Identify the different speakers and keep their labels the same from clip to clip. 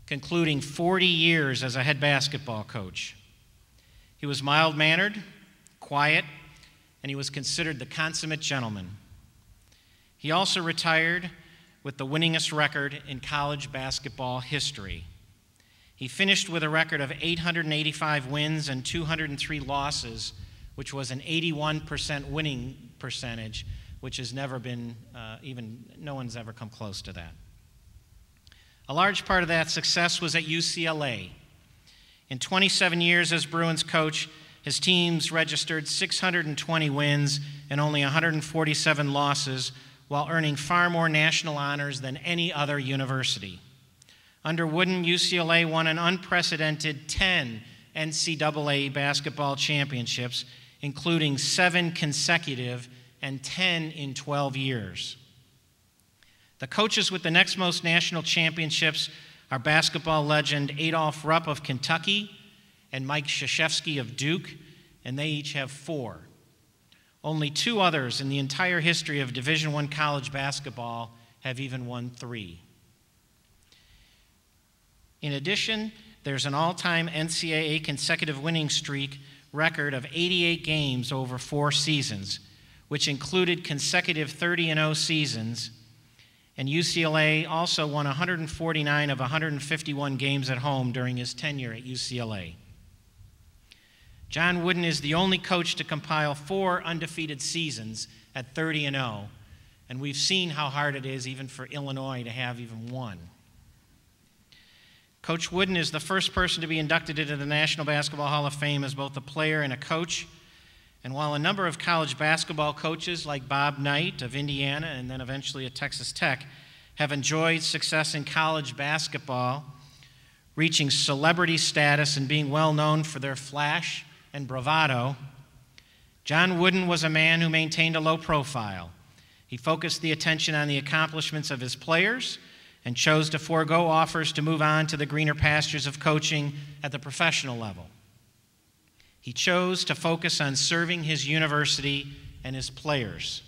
Speaker 1: concluding 40 years as a head basketball coach. He was mild-mannered, quiet, and he was considered the consummate gentleman. He also retired with the winningest record in college basketball history. He finished with a record of 885 wins and 203 losses, which was an 81% winning percentage, which has never been, no one's ever come close to that. A large part of that success was at UCLA. In 27 years as Bruins coach, his teams registered 620 wins and only 147 losses, while earning far more national honors than any other university. Under Wooden, UCLA won an unprecedented 10 NCAA basketball championships, including 7 consecutive and 10 in 12 years. The coaches with the next most national championships are basketball legend Adolph Rupp of Kentucky and Mike Krzyzewski of Duke, and they each have 4. Only 2 others in the entire history of Division I college basketball have even won 3. In addition, there's an all-time NCAA consecutive winning streak record of 88 games over 4 seasons, which included consecutive 30-0 seasons, and UCLA also won 149 of 151 games at home during his tenure at UCLA. John Wooden is the only coach to compile 4 undefeated seasons at 30-0, and we've seen how hard it is even for Illinois to have even 1. Coach Wooden is the first person to be inducted into the National Basketball Hall of Fame as both a player and a coach. And while a number of college basketball coaches like Bob Knight of Indiana and then eventually at Texas Tech have enjoyed success in college basketball, reaching celebrity status and being well known for their flash and bravado, John Wooden was a man who maintained a low profile. He focused the attention on the accomplishments of his players and chose to forego offers to move on to the greener pastures of coaching at the professional level. He chose to focus on serving his university and his players,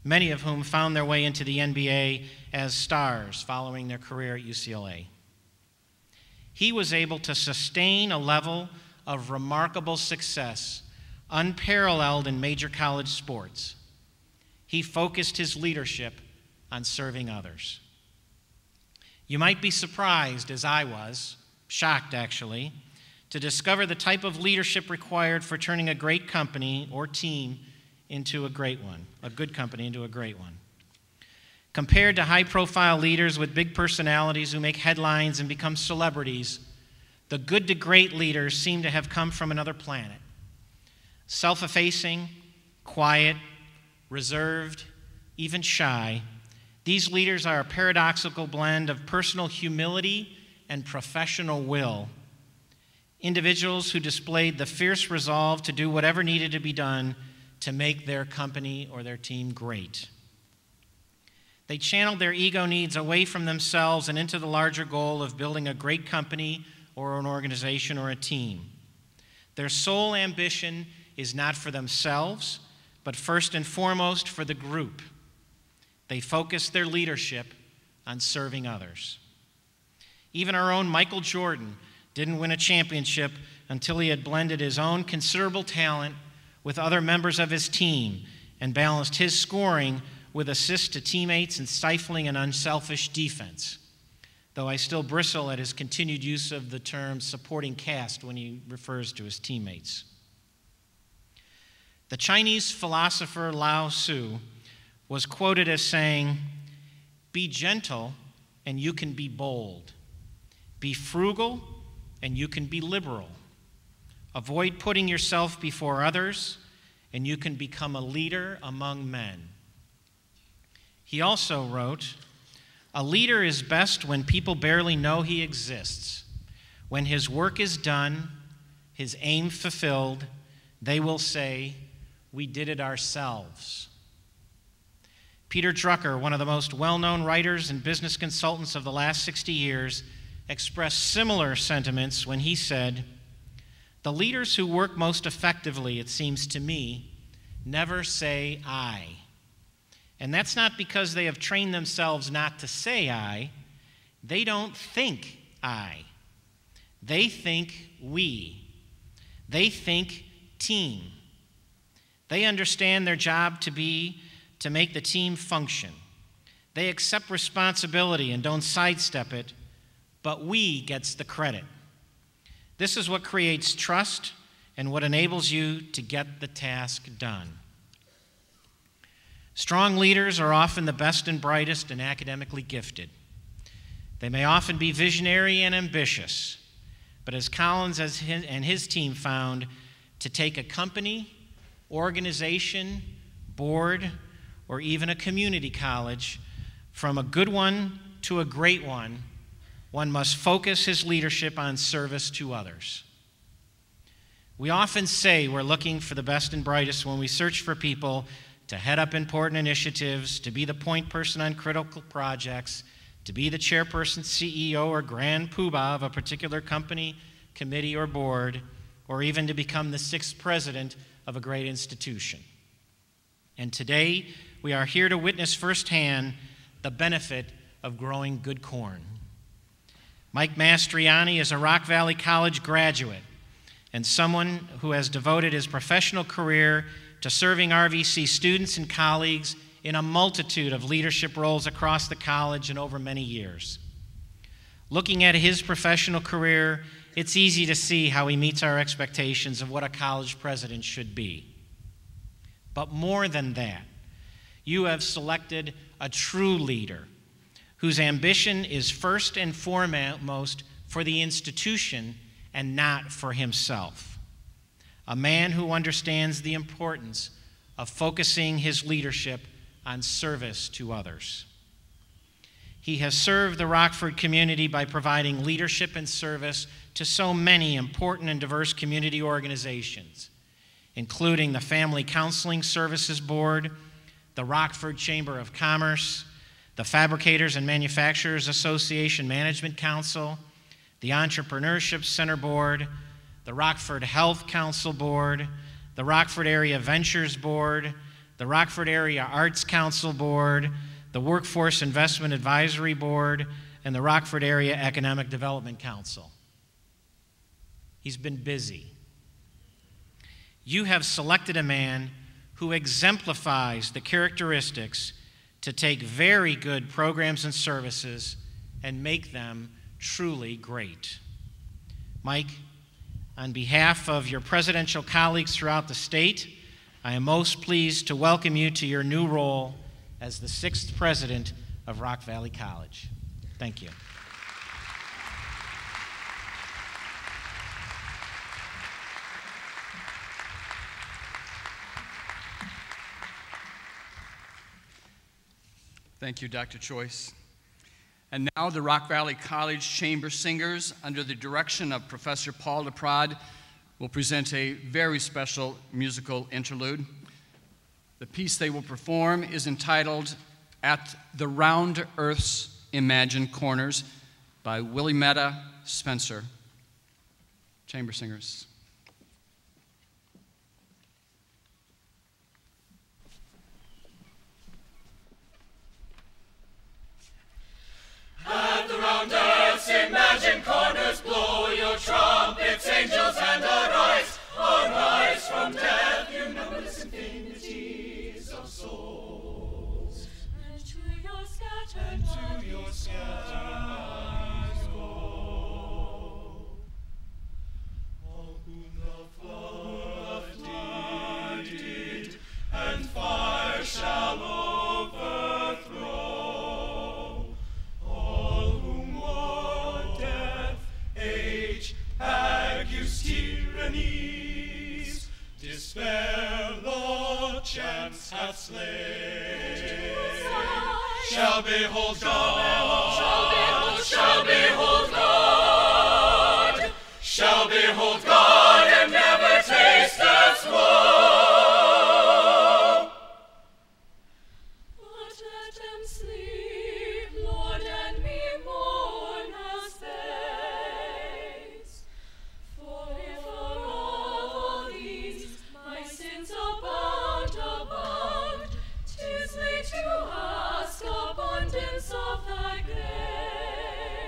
Speaker 1: many of whom found their way into the NBA as stars following their career at UCLA. He was able to sustain a level of remarkable success unparalleled in major college sports. He focused his leadership on serving others. You might be surprised, as I was, shocked actually, to discover the type of leadership required for turning a great company or team into a great one, a good company into a great one. Compared to high-profile leaders with big personalities who make headlines and become celebrities, the good to great leaders seem to have come from another planet. Self-effacing, quiet, reserved, even shy, these leaders are a paradoxical blend of personal humility and professional will. Individuals who displayed the fierce resolve to do whatever needed to be done to make their company or their team great. They channeled their ego needs away from themselves and into the larger goal of building a great company or an organization or a team. Their sole ambition is not for themselves, but first and foremost for the group. They focus their leadership on serving others. Even our own Michael Jordan didn't win a championship until he had blended his own considerable talent with other members of his team and balanced his scoring with assists to teammates and stifling an unselfish defense, though I still bristle at his continued use of the term supporting cast when he refers to his teammates. The Chinese philosopher Lao Tzu was quoted as saying, "Be gentle and you can be bold. Be frugal and you can be liberal. Avoid putting yourself before others and you can become a leader among men." He also wrote, "A leader is best when people barely know he exists. When his work is done, his aim fulfilled, they will say, 'We did it ourselves.'" Peter Drucker, one of the most well-known writers and business consultants of the last 60 years, expressed similar sentiments when he said, "The leaders who work most effectively, it seems to me, never say I. And that's not because they have trained themselves not to say I. They don't think I. They think we. They think team. They understand their job to be to make the team function. They accept responsibility and don't sidestep it, but we gets the credit. This is what creates trust and what enables you to get the task done. Strong leaders are often the best and brightest and academically gifted. They may often be visionary and ambitious, but as Collins and his team found, to take a company, organization, board, or even a community college from a good one to a great one must focus his leadership on service to others. We often say we're looking for the best and brightest when we search for people to head up important initiatives, to be the point person on critical projects, to be the chairperson, CEO, or grand poobah of a particular company, committee, or board, or even to become the sixth president of a great institution. And today, we are here to witness firsthand the benefit of growing good corn. Mike Mastroianni is a Rock Valley College graduate and someone who has devoted his professional career to serving RVC students and colleagues in a multitude of leadership roles across the college and over many years. Looking at his professional career, it's easy to see how he meets our expectations of what a college president should be. But more than that, you have selected a true leader whose ambition is first and foremost for the institution and not for himself. A man who understands the importance of focusing his leadership on service to others. He has served the Rockford community by providing leadership and service to so many important and diverse community organizations, including the Family Counseling Services Board, the Rockford Chamber of Commerce, the Fabricators and Manufacturers Association Management Council, the Entrepreneurship Center Board, the Rockford Health Council Board, the Rockford Area Ventures Board, the Rockford Area Arts Council Board, the Workforce Investment Advisory Board, and the Rockford Area Economic Development Council. He's been busy. You have selected a man who exemplifies the characteristics to take very good programs and services and make them truly great. Mike, on behalf of your presidential colleagues throughout the state, I am most pleased to welcome you to your new role as the sixth president of Rock Valley College. Thank you.
Speaker 2: Thank you, Dr. Choice. And now the Rock Valley College Chamber Singers, under the direction of Professor Paul DePrade, will present a very special musical interlude. The piece they will perform is entitled At the Round Earth's Imagined Corners by Williametta Spencer. Chamber Singers.
Speaker 3: At the round earth's imagined corners, blow your trumpets, angels, and arise from death, you numberless infinities of souls. And to your scattered bodies go. All whom the flood did, and fire shall overthrow. Agues, tyrannies, despair the chance hath slain, shall behold God, shall behold God, shall behold God, and never taste death's woe. But let them sleep, Lord, and me mourn as they. To ask abundance of thy grace.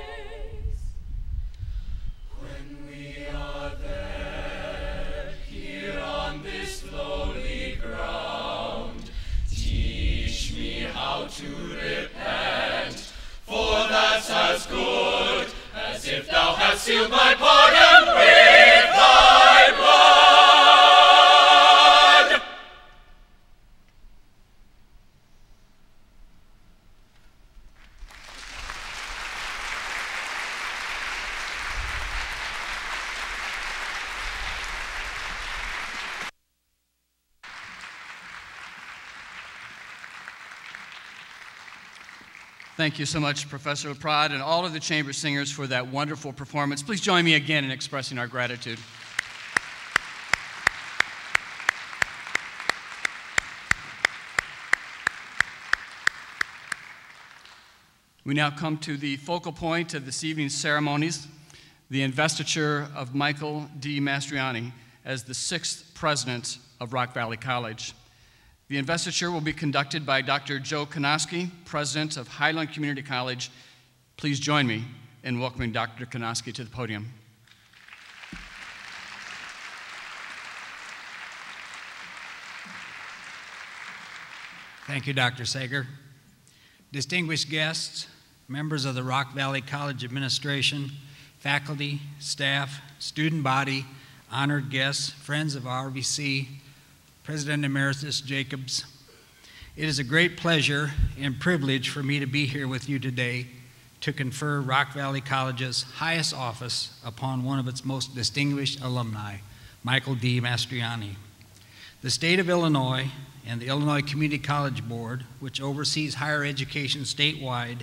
Speaker 3: sealed my pardon with thy blood.
Speaker 2: Thank you so much, Professor Prod, and all of the chamber singers for that wonderful performance. Please join me again in expressing our gratitude. We now come to the focal point of this evening's ceremonies, the investiture of Michael D. Mastroianni as the 6th president of Rock Valley College. The investiture will be conducted by Dr. Joe Konoski, president of Highland Community College. Please join me in welcoming Dr. Konoski to the podium.
Speaker 4: Thank you, Dr. Sager. Distinguished guests, members of the Rock Valley College administration, faculty, staff, student body, honored guests, friends of RVC, President Emeritus Jacobs. It is a great pleasure and privilege for me to be here with you today to confer Rock Valley College's highest office upon one of its most distinguished alumni, Michael D. Mastroianni. The state of Illinois and the Illinois Community College Board, which oversees higher education statewide,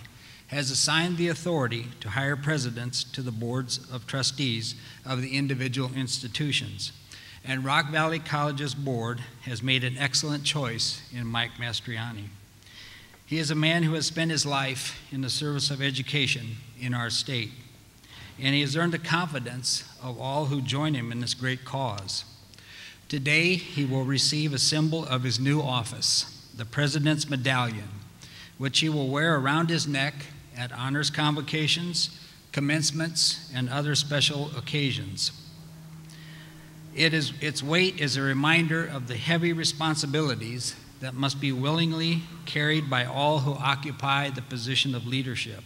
Speaker 4: has assigned the authority to hire presidents to the boards of trustees of the individual institutions. And Rock Valley College's board has made an excellent choice in Mike Mastroianni. He is a man who has spent his life in the service of education in our state, and he has earned the confidence of all who join him in this great cause. Today, he will receive a symbol of his new office, the President's Medallion, which he will wear around his neck at honors convocations, commencements, and other special occasions. Its weight is a reminder of the heavy responsibilities that must be willingly carried by all who occupy the position of leadership.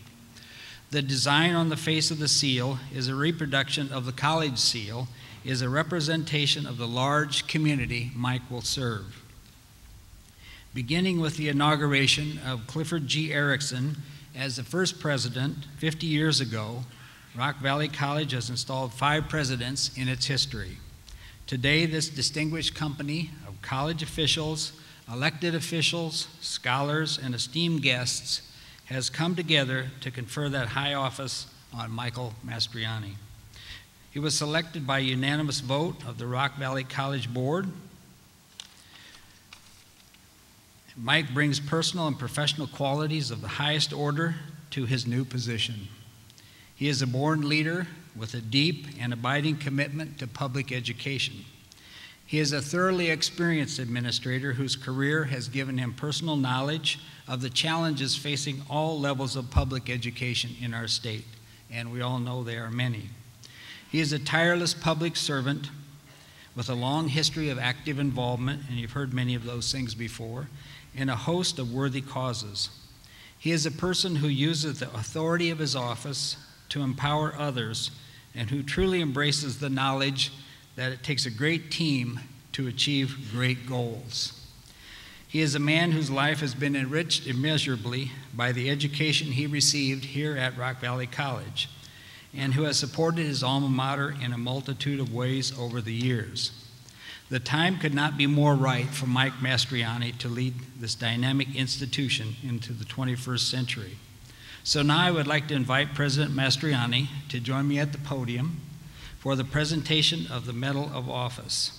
Speaker 4: The design on the face of the seal is a reproduction of the college seal, is a representation of the large community Mike will serve. Beginning with the inauguration of Clifford G. Erickson as the first president 50 years ago, Rock Valley College has installed 5 presidents in its history. Today, this distinguished company of college officials, elected officials, scholars, and esteemed guests has come together to confer that high office on Michael Mastroianni. He was selected by unanimous vote of the Rock Valley College Board. Mike brings personal and professional qualities of the highest order to his new position. He is a born leader with a deep and abiding commitment to public education. He is a thoroughly experienced administrator whose career has given him personal knowledge of the challenges facing all levels of public education in our state, and we all know there are many. He is a tireless public servant with a long history of active involvement, and you've heard many of those things before, in a host of worthy causes. He is a person who uses the authority of his office to empower others and who truly embraces the knowledge that it takes a great team to achieve great goals. He is a man whose life has been enriched immeasurably by the education he received here at Rock Valley College and who has supported his alma mater in a multitude of ways over the years. The time could not be more right for Mike Mastroianni to lead this dynamic institution into the 21st century. So now I would like to invite President Mastroianni to join me at the podium for the presentation of the Medal of Office.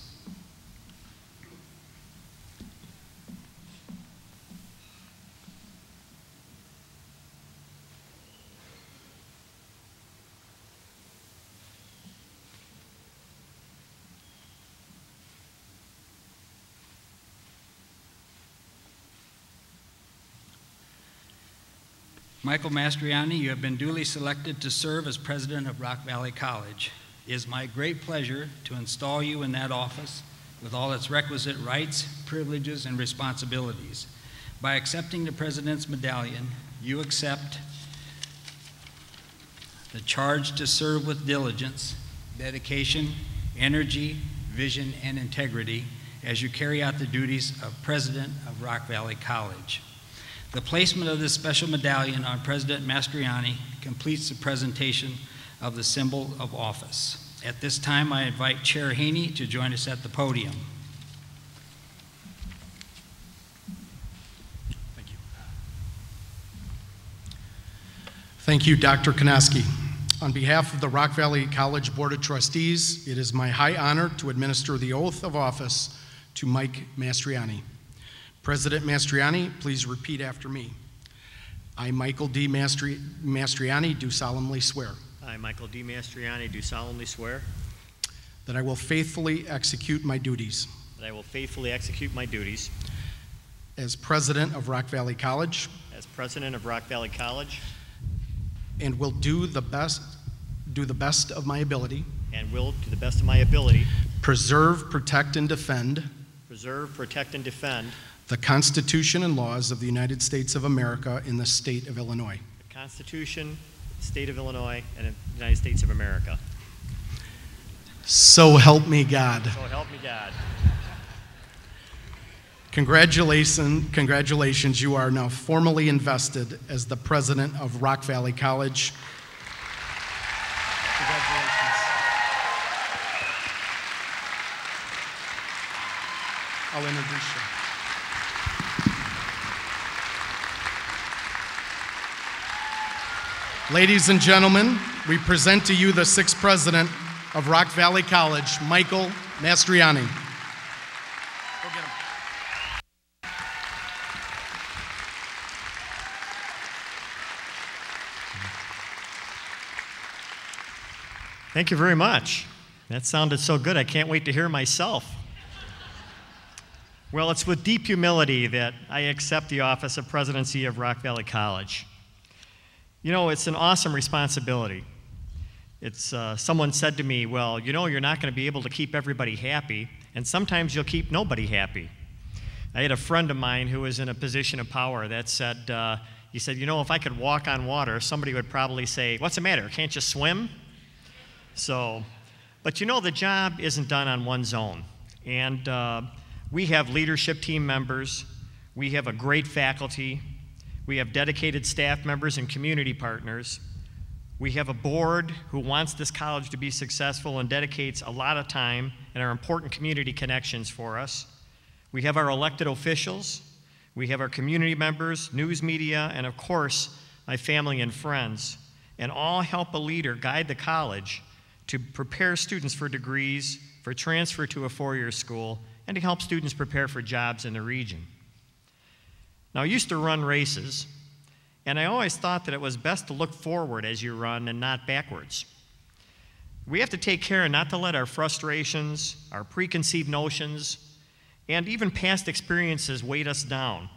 Speaker 4: Michael Mastroianni, you have been duly selected to serve as president of Rock Valley College. It is my great pleasure to install you in that office with all its requisite rights, privileges, and responsibilities. By accepting the President's Medallion, you accept the charge to serve with diligence, dedication, energy, vision, and integrity as you carry out the duties of President of Rock Valley College. The placement of this special medallion on President Mastroianni completes the presentation of the symbol of office. At this time, I invite Chair Haney to join us at the podium.
Speaker 5: Thank you. Thank you, Dr. Konoski. On behalf of the Rock Valley College Board of Trustees, it is my high honor to administer the oath of office to Mike Mastroianni. President Mastroianni, please repeat after me. I, Michael D. Mastroianni, do solemnly swear.
Speaker 6: I, Michael D. Mastroianni, do solemnly swear
Speaker 5: that I will faithfully execute my duties
Speaker 6: that I will faithfully execute my duties
Speaker 5: as President of Rock Valley College
Speaker 6: as President of Rock Valley College
Speaker 5: and will do the best of my ability
Speaker 6: and will, to the best of my ability,
Speaker 5: preserve, protect, and defend the Constitution and laws of the United States of America in the state of Illinois.
Speaker 6: The Constitution, State of Illinois, and the United States of America.
Speaker 5: So help me God.
Speaker 6: So help me God.
Speaker 5: Congratulations, you are now formally invested as the President of Rock Valley College. Congratulations. I'll introduce you. Ladies and gentlemen, we present to you the sixth President of Rock Valley College, Michael Mastroianni. Go get him.
Speaker 6: Thank you very much. That sounded so good, I can't wait to hear myself. Well, it's with deep humility that I accept the office of Presidency of Rock Valley College. You know, it's an awesome responsibility. Someone said to me, well, you know, you're not going to be able to keep everybody happy, and sometimes you'll keep nobody happy. I had a friend of mine who was in a position of power that said, he said, you know, if I could walk on water, somebody would probably say, what's the matter, can't you swim? So, but you know, the job isn't done on one's own. And we have leadership team members, we have a great faculty, we have dedicated staff members and community partners. We have a board who wants this college to be successful and dedicates a lot of time and are important community connections for us. We have our elected officials, we have our community members, news media, and of course, my family and friends, and all help a leader guide the college to prepare students for degrees, for transfer to a four-year school, and to help students prepare for jobs in the region. Now, I used to run races, and I always thought that it was best to look forward as you run and not backwards. We have to take care not to let our frustrations, our preconceived notions, and even past experiences weight us down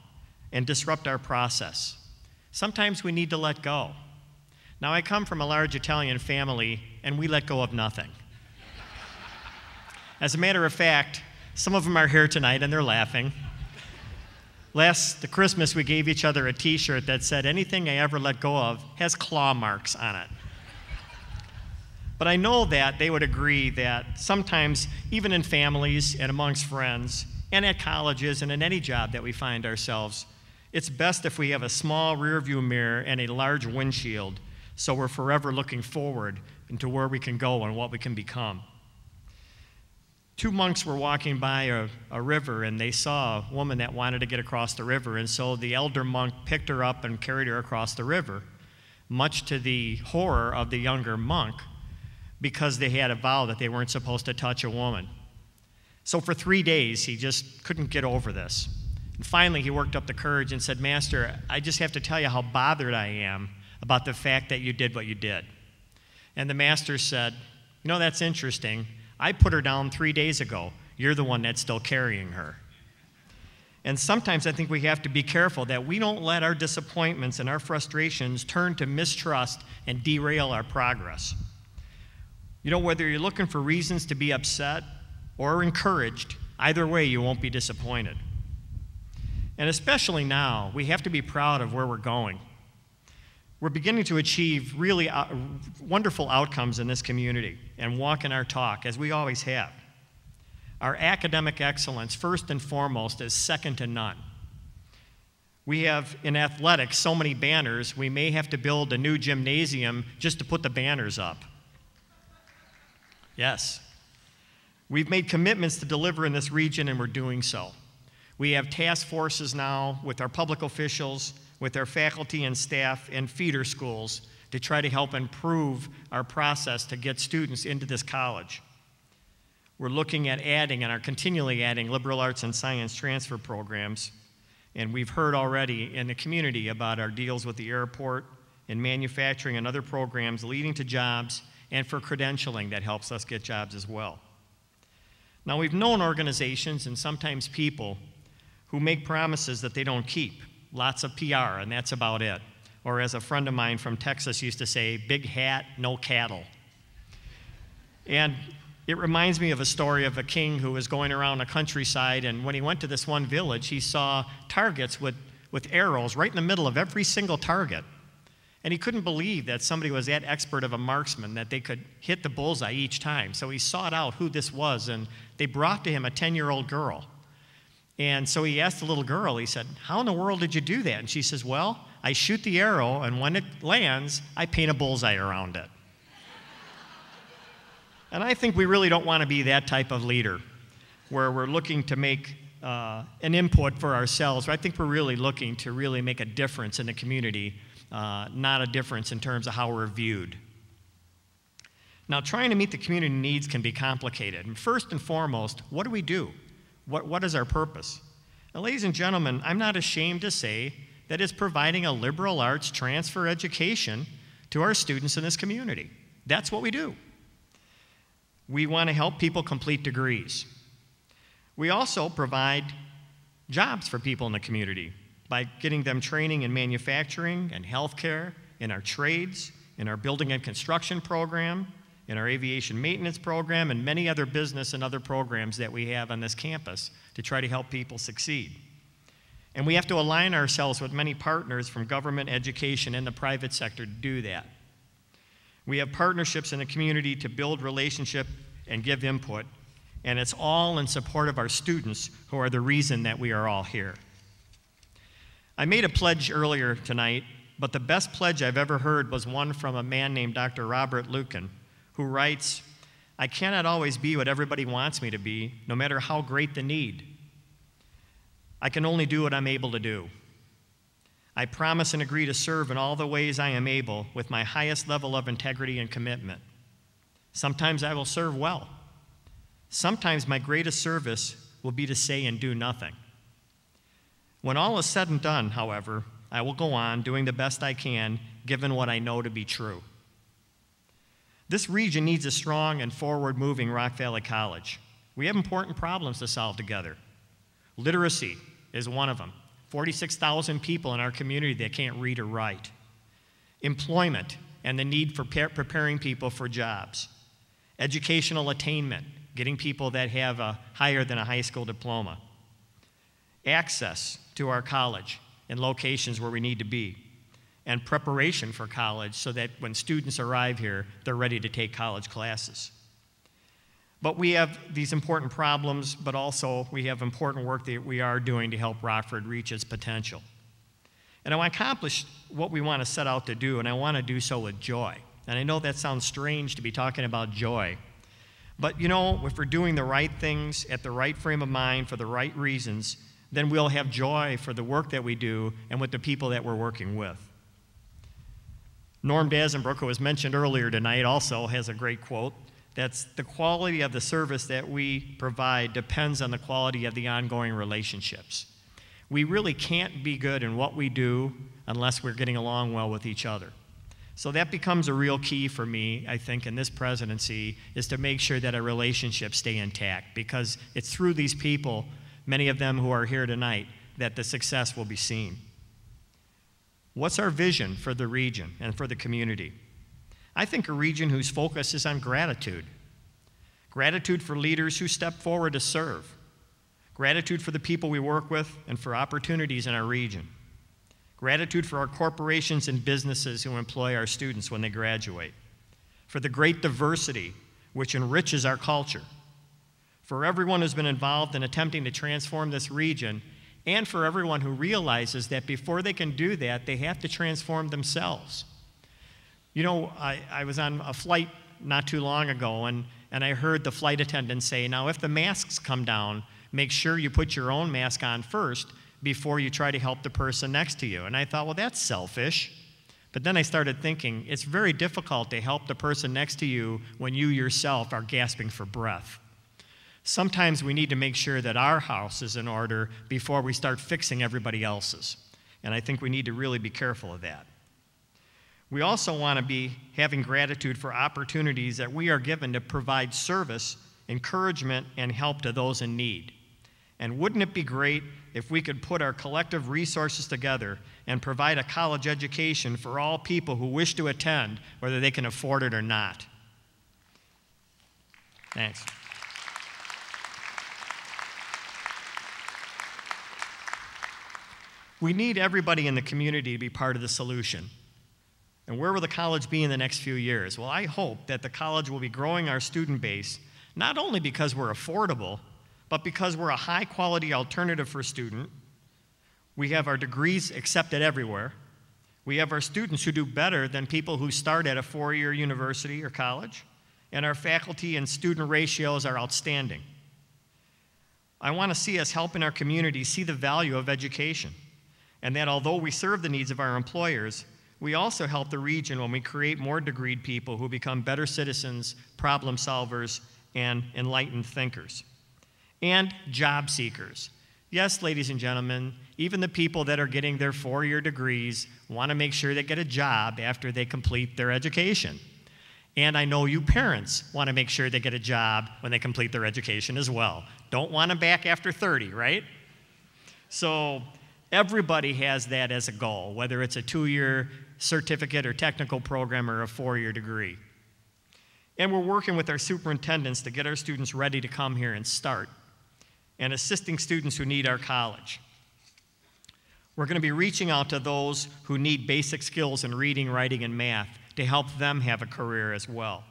Speaker 6: and disrupt our process. Sometimes we need to let go. Now, I come from a large Italian family, and we let go of nothing. As a matter of fact, some of them are here tonight, and they're laughing. Last Christmas, we gave each other a t-shirt that said, anything I ever let go of has claw marks on it. But I know that they would agree that sometimes, even in families and amongst friends, and at colleges and in any job that we find ourselves, it's best if we have a small rearview mirror and a large windshield, so we're forever looking forward into where we can go and what we can become. Two monks were walking by a river, and they saw a woman that wanted to get across the river, and so the elder monk picked her up and carried her across the river, much to the horror of the younger monk, because they had a vow that they weren't supposed to touch a woman. So for 3 days, he just couldn't get over this. And finally, he worked up the courage and said, Master, I just have to tell you how bothered I am about the fact that you did what you did. And the master said, you know, that's interesting. I put her down 3 days ago. You're the one that's still carrying her. And sometimes I think we have to be careful that we don't let our disappointments and our frustrations turn to mistrust and derail our progress. You know, whether you're looking for reasons to be upset or encouraged, either way you won't be disappointed. And especially now, we have to be proud of where we're going. We're beginning to achieve really wonderful outcomes in this community and walk in our talk, as we always have. Our academic excellence, first and foremost, is second to none. We have, in athletics, so many banners, we may have to build a new gymnasium just to put the banners up. Yes. We've made commitments to deliver in this region, and we're doing so. We have task forces now with our public officials, with our faculty and staff and feeder schools to try to help improve our process to get students into this college. We're looking at adding and are continually adding liberal arts and science transfer programs. And we've heard already in the community about our deals with the airport and manufacturing and other programs leading to jobs and for credentialing that helps us get jobs as well. Now, we've known organizations and sometimes people who make promises that they don't keep. Lots of PR, and that's about it. Or as a friend of mine from Texas used to say, big hat, no cattle. And it reminds me of a story of a king who was going around the countryside, and when he went to this one village, he saw targets with arrows right in the middle of every single target. And he couldn't believe that somebody was that expert of a marksman that they could hit the bullseye each time. So he sought out who this was, and they brought to him a 10-year-old girl. And so he asked the little girl, he said, how in the world did you do that? And she says, well, I shoot the arrow, and when it lands, I paint a bullseye around it. And I think we really don't want to be that type of leader where we're looking to make an input for ourselves. I think we're really looking to really make a difference in the community, not a difference in terms of how we're viewed. Now, trying to meet the community needs can be complicated. And first and foremost, what do we do? What is our purpose? Now, ladies and gentlemen, I'm not ashamed to say that it's providing a liberal arts transfer education to our students in this community. That's what we do. We want to help people complete degrees. We also provide jobs for people in the community by getting them training in manufacturing and healthcare, in our trades, in our building and construction program, in our aviation maintenance program, and many other business and other programs that we have on this campus to try to help people succeed. And we have to align ourselves with many partners from government, education, and the private sector to do that. We have partnerships in the community to build relationship and give input, and it's all in support of our students who are the reason that we are all here. I made a pledge earlier tonight, but the best pledge I've ever heard was one from a man named Dr. Robert Lucan, who writes, I cannot always be what everybody wants me to be, no matter how great the need. I can only do what I'm able to do. I promise and agree to serve in all the ways I am able with my highest level of integrity and commitment. Sometimes I will serve well. Sometimes my greatest service will be to say and do nothing. When all is said and done, however, I will go on doing the best I can, given what I know to be true. This region needs a strong and forward-moving Rock Valley College. We have important problems to solve together. Literacy is one of them. 46,000 people in our community that can't read or write. Employment and the need for preparing people for jobs. Educational attainment, getting people that have a higher than a high school diploma. Access to our college in locations where we need to be. And preparation for college so that when students arrive here, they're ready to take college classes. But we have these important problems, but also we have important work that we are doing to help Rockford reach its potential. And I want to accomplish what we want to set out to do, and I want to do so with joy. And I know that sounds strange to be talking about joy, but you know, if we're doing the right things at the right frame of mind for the right reasons, then we'll have joy for the work that we do and with the people that we're working with. Norm Dazenbrook, who was mentioned earlier tonight, also has a great quote. That's the quality of the service that we provide depends on the quality of the ongoing relationships. We really can't be good in what we do unless we're getting along well with each other. So that becomes a real key for me, I think, in this presidency, is to make sure that our relationships stay intact, because it's through these people, many of them who are here tonight, that the success will be seen. What's our vision for the region and for the community? I think a region whose focus is on gratitude. Gratitude for leaders who step forward to serve. Gratitude for the people we work with and for opportunities in our region. Gratitude for our corporations and businesses who employ our students when they graduate. For the great diversity which enriches our culture. For everyone who's been involved in attempting to transform this region, and for everyone who realizes that before they can do that, they have to transform themselves. You know, I was on a flight not too long ago, and I heard the flight attendant say, now if the masks come down, make sure you put your own mask on first before you try to help the person next to you. And I thought, well, that's selfish. But then I started thinking, it's very difficult to help the person next to you when you yourself are gasping for breath. Sometimes we need to make sure that our house is in order before we start fixing everybody else's. And I think we need to really be careful of that. We also want to be having gratitude for opportunities that we are given to provide service, encouragement, and help to those in need. And wouldn't it be great if we could put our collective resources together and provide a college education for all people who wish to attend, whether they can afford it or not? Thanks. We need everybody in the community to be part of the solution. And where will the college be in the next few years? Well, I hope that the college will be growing our student base, not only because we're affordable, but because we're a high-quality alternative for a student. We have our degrees accepted everywhere. We have our students who do better than people who start at a four-year university or college. And our faculty and student ratios are outstanding. I want to see us helping our community see the value of education, and that although we serve the needs of our employers, we also help the region when we create more degreed people who become better citizens, problem solvers, and enlightened thinkers. And job seekers. Yes, ladies and gentlemen, even the people that are getting their four-year degrees want to make sure they get a job after they complete their education. And I know you parents want to make sure they get a job when they complete their education as well. Don't want them back after 30, right? So everybody has that as a goal, whether it's a 2-year certificate or technical program or a 4-year degree. And we're working with our superintendents to get our students ready to come here and start, and assisting students who need our college. We're going to be reaching out to those who need basic skills in reading, writing, and math to help them have a career as well,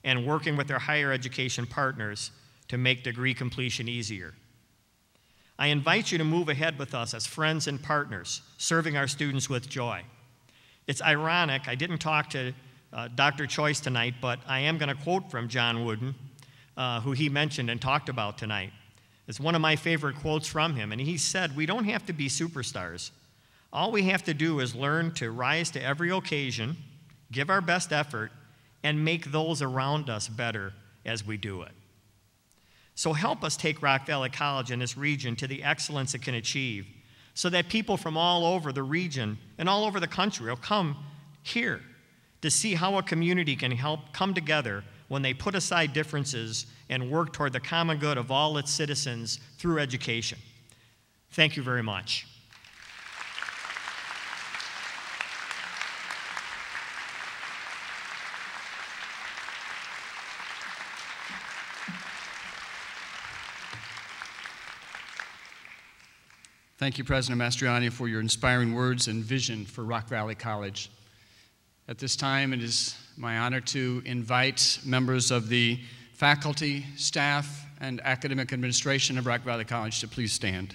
Speaker 6: and working with our higher education partners to make degree completion easier. I invite you to move ahead with us as friends and partners, serving our students with joy. It's ironic, I didn't talk to Dr. Choice tonight, but I am going to quote from John Wooden, who he mentioned and talked about tonight. It's one of my favorite quotes from him, and he said, "We don't have to be superstars. All we have to do is learn to rise to every occasion, give our best effort, and make those around us better as we do it." So help us take Rock Valley College and this region to the excellence it can achieve, so that people from all over the region and all over the country will come here to see how a community can help come together when they put aside differences and work toward the common good of all its citizens through education. Thank you very much.
Speaker 2: Thank you, President Mastroianni, for your inspiring words and vision for Rock Valley College. At this time, it is my honor to invite members of the faculty, staff, and academic administration of Rock Valley College to please stand.